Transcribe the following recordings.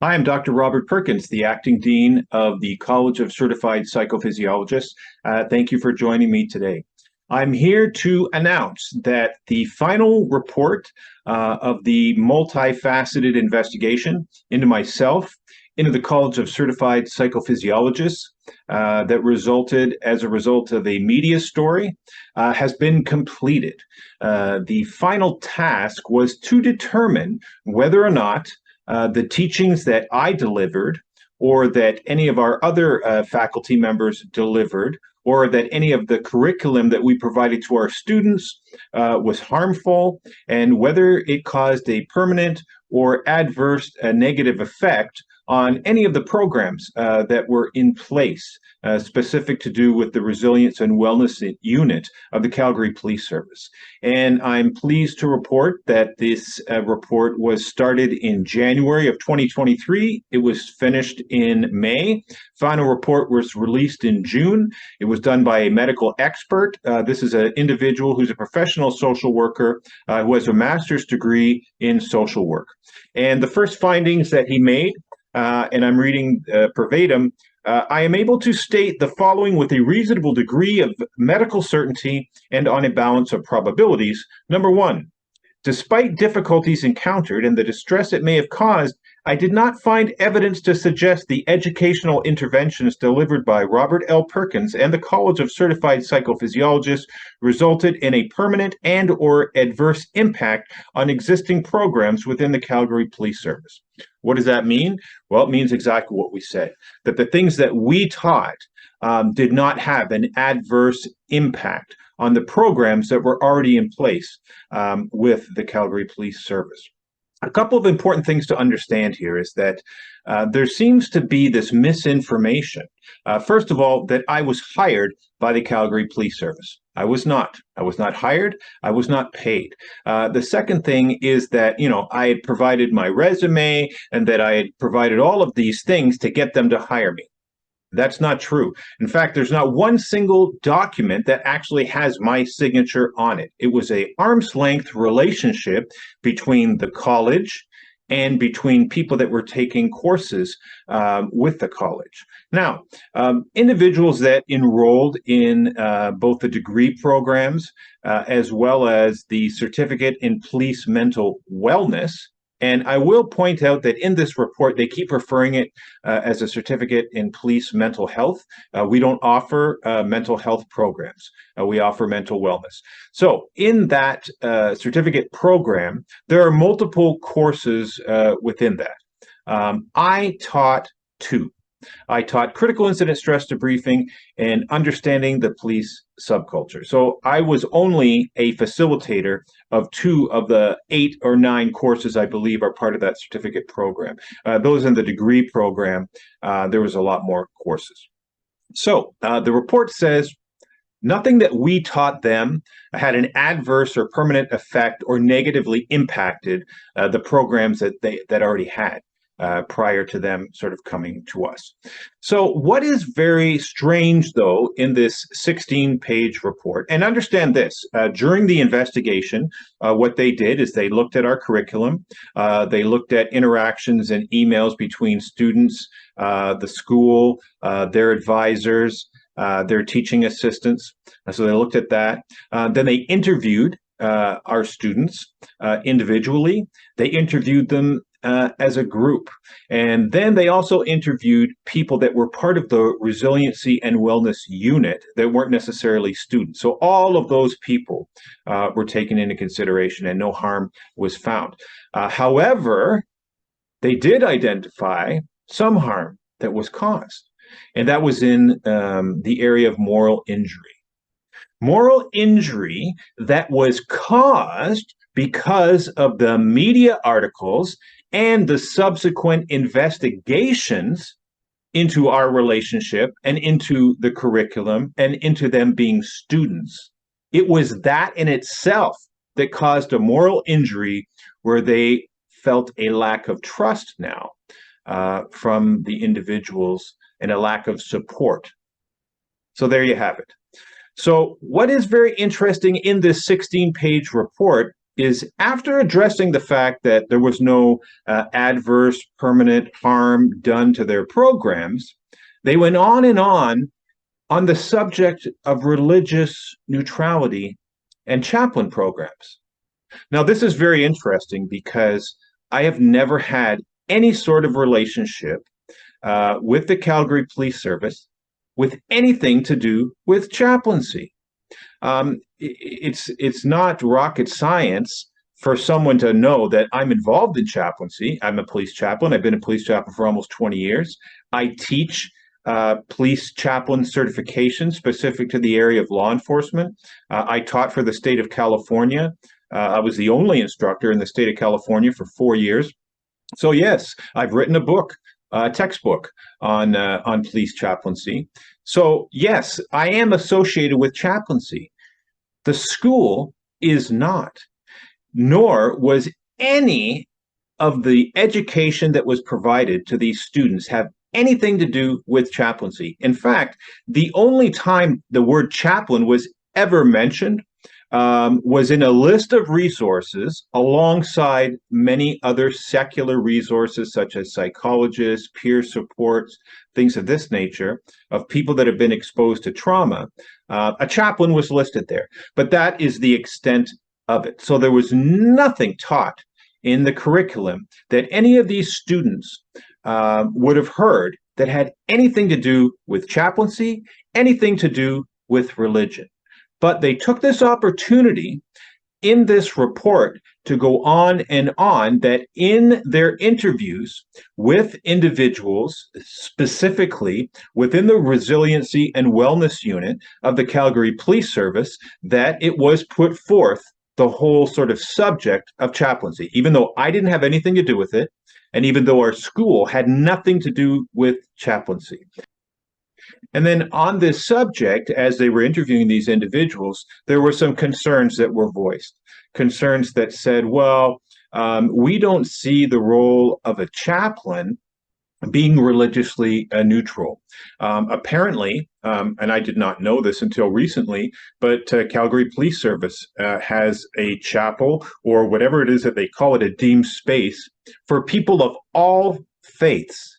Hi, I'm Dr. Robert Perkins, the Acting Dean of the College of Certified Psychophysiologists. Thank you for joining me today. I'm here to announce that the final report of the multifaceted investigation into myself, into the College of Certified Psychophysiologists, that resulted as a result of a media story, has been completed. The final task was to determine whether or not the teachings that I delivered, or that any of our other faculty members delivered, or that any of the curriculum that we provided to our students was harmful, and whether it caused a permanent or adverse negative effect on any of the programs that were in place, specific to do with the Resilience and Wellness Unit of the Calgary Police Service. And I'm pleased to report that this report was started in January of 2023. It was finished in May. Final report was released in June. It was done by a medical expert. This is an individual who's a professional social worker who has a master's degree in social work. And the first findings that he made, and I'm reading verbatim, I am able to state the following with a reasonable degree of medical certainty and on a balance of probabilities. Number one, despite difficulties encountered and the distress it may have caused, I did not find evidence to suggest the educational interventions delivered by Robert L. Perkins and the College of Certified Psychophysiologists resulted in a permanent and or adverse impact on existing programs within the Calgary Police Service. What does that mean? Well, it means exactly what we said, that the things that we taught did not have an adverse impact on the programs that were already in place with the Calgary Police Service. A couple of important things to understand here is that there seems to be this misinformation. First of all, that I was hired by the Calgary Police Service. I was not. I was not hired. I was not paid. The second thing is that, I had provided my resume and that I had provided all of these things to get them to hire me. That's not true. In fact, there's not one single document that actually has my signature on it. It was an arm's length relationship between the college and between people that were taking courses with the college. Now, individuals that enrolled in both the degree programs as well as the certificate in police mental wellness. And I will point out that in this report, they keep referring it as a certificate in police mental health. We don't offer mental health programs. We offer mental wellness. So in that certificate program, there are multiple courses within that. I taught two. I taught critical incident stress debriefing and understanding the police subculture. So I was only a facilitator of two of the 8 or 9 courses I believe are part of that certificate program. Those in the degree program, there was a lot more courses. So the report says nothing that we taught them had an adverse or permanent effect or negatively impacted the programs that already had. Prior to them sort of coming to us. So what is very strange, though, in this 16-page report, and understand this, during the investigation, what they did is they looked at our curriculum, they looked at interactions and emails between students, the school, their advisors, their teaching assistants. So they looked at that. Then they interviewed our students individually. They interviewed them as a group. And then they also interviewed people that were part of the Resiliency and Wellness Unit that weren't necessarily students. So all of those people were taken into consideration and no harm was found. However, they did identify some harm that was caused, and that was in the area of moral injury. Moral injury that was caused because of the media articles and the subsequent investigations into our relationship and into the curriculum and into them being students. It was that in itself that caused a moral injury where they felt a lack of trust now from the individuals and a lack of support. So there you have it. So what is very interesting in this 16-page report is after addressing the fact that there was no adverse permanent harm done to their programs, they went on the subject of religious neutrality and chaplain programs. Now, this is very interesting because I have never had any sort of relationship with the Calgary Police Service with anything to do with chaplaincy. It's not rocket science for someone to know that I'm involved in chaplaincy. I'm a police chaplain. I've been a police chaplain for almost 20 years. I teach police chaplain certification specific to the area of law enforcement. I taught for the state of California. I was the only instructor in the state of California for 4 years. So yes, I've written a book, a textbook on police chaplaincy. So yes, I am associated with chaplaincy. The school is not, nor was any of the education that was provided to these students have anything to do with chaplaincy. In fact, the only time the word chaplain was ever mentioned was in a list of resources alongside many other secular resources such as psychologists, peer supports, things of this nature, of people that have been exposed to trauma. A chaplain was listed there, but that is the extent of it. So there was nothing taught in the curriculum that any of these students would have heard that had anything to do with chaplaincy, anything to do with religion. But they took this opportunity in this report to go on and on that in their interviews with individuals, specifically within the resiliency and wellness unit of the Calgary Police Service, that it was put forth the whole sort of subject of chaplaincy, even though I didn't have anything to do with it, and even though our school had nothing to do with chaplaincy. And then on this subject, as they were interviewing these individuals, there were some concerns that were voiced. Concerns that said, well, we don't see the role of a chaplain being religiously neutral. Apparently, and I did not know this until recently, but Calgary Police Service has a chapel, or whatever it is that they call it, a deemed space for people of all faiths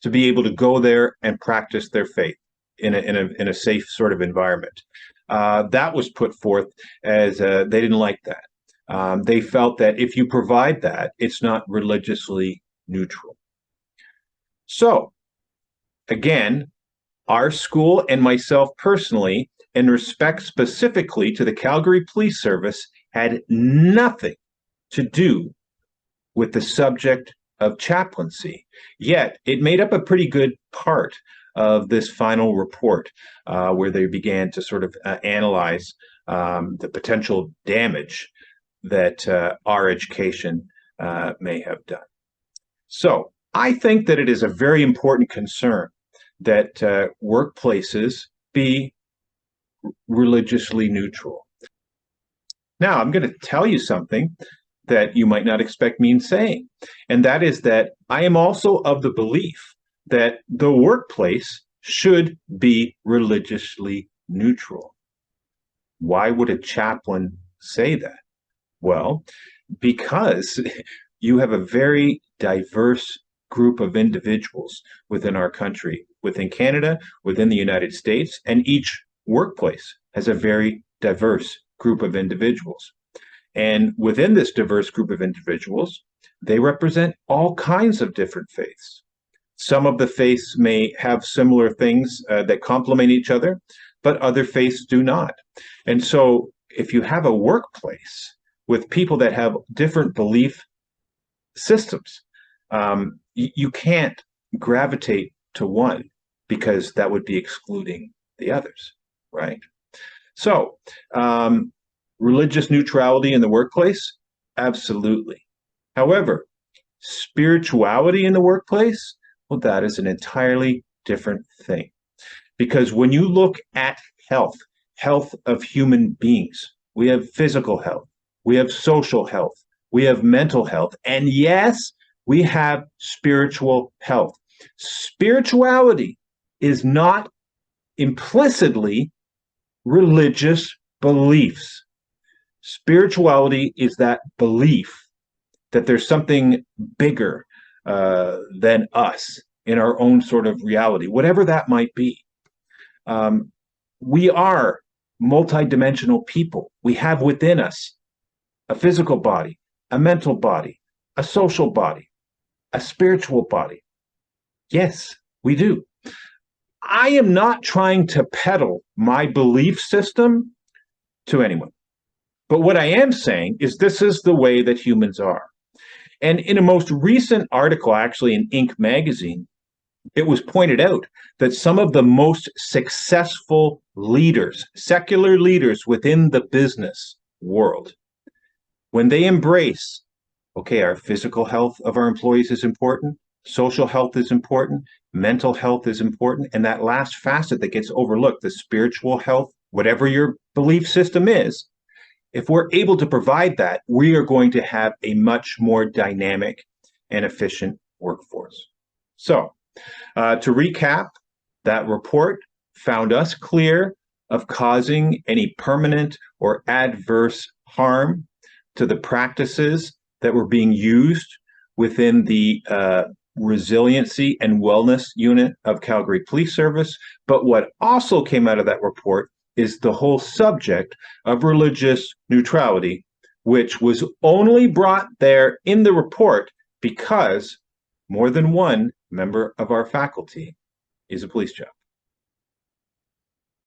to be able to go there and practice their faith in a safe sort of environment. That was put forth as they didn't like that. They felt that if you provide that, it's not religiously neutral. So, again, our school and myself personally, in respect specifically to the Calgary Police Service, had nothing to do with the subject of chaplaincy. Yet, it made up a pretty good part of this final report, where they began to sort of analyze the potential damage that our education may have done. So, I think that it is a very important concern that workplaces be religiously neutral. Now, I'm going to tell you something that you might not expect me in saying, and that is that I am also of the belief that the workplace should be religiously neutral. Why would a chaplain say that? Well, because you have a very diverse group of individuals within our country, within Canada, within the United States, and each workplace has a very diverse group of individuals. And within this diverse group of individuals, they represent all kinds of different faiths. Some of the faiths may have similar things that complement each other, but other faiths do not. And so if you have a workplace with people that have different belief systems, you can't gravitate to one because that would be excluding the others, right? So, religious neutrality in the workplace? Absolutely. However, spirituality in the workplace? Well, that is an entirely different thing. Because when you look at health of human beings, we have physical health, we have social health, we have mental health, and yes, we have spiritual health. Spirituality is not implicitly religious beliefs. Spirituality is that belief that there's something bigger than us in our own sort of reality, whatever that might be. We are multidimensional people. We have within us a physical body, a mental body, a social body, a spiritual body. Yes, we do. I am not trying to peddle my belief system to anyone. But what I am saying is this is the way that humans are. And in a most recent article, actually in Inc. magazine, it was pointed out that some of the most successful leaders, secular leaders within the business world, when they embrace, okay, our physical health of our employees is important, social health is important, mental health is important, and that last facet that gets overlooked, the spiritual health, whatever your belief system is, if we're able to provide that, we are going to have a much more dynamic and efficient workforce. So, to recap, that report found us clear of causing any permanent or adverse harm to the practices that were being used within the resiliency and wellness unit of Calgary Police Service. But what also came out of that report is the whole subject of religious neutrality, which was only brought there in the report because more than one member of our faculty is a police chief.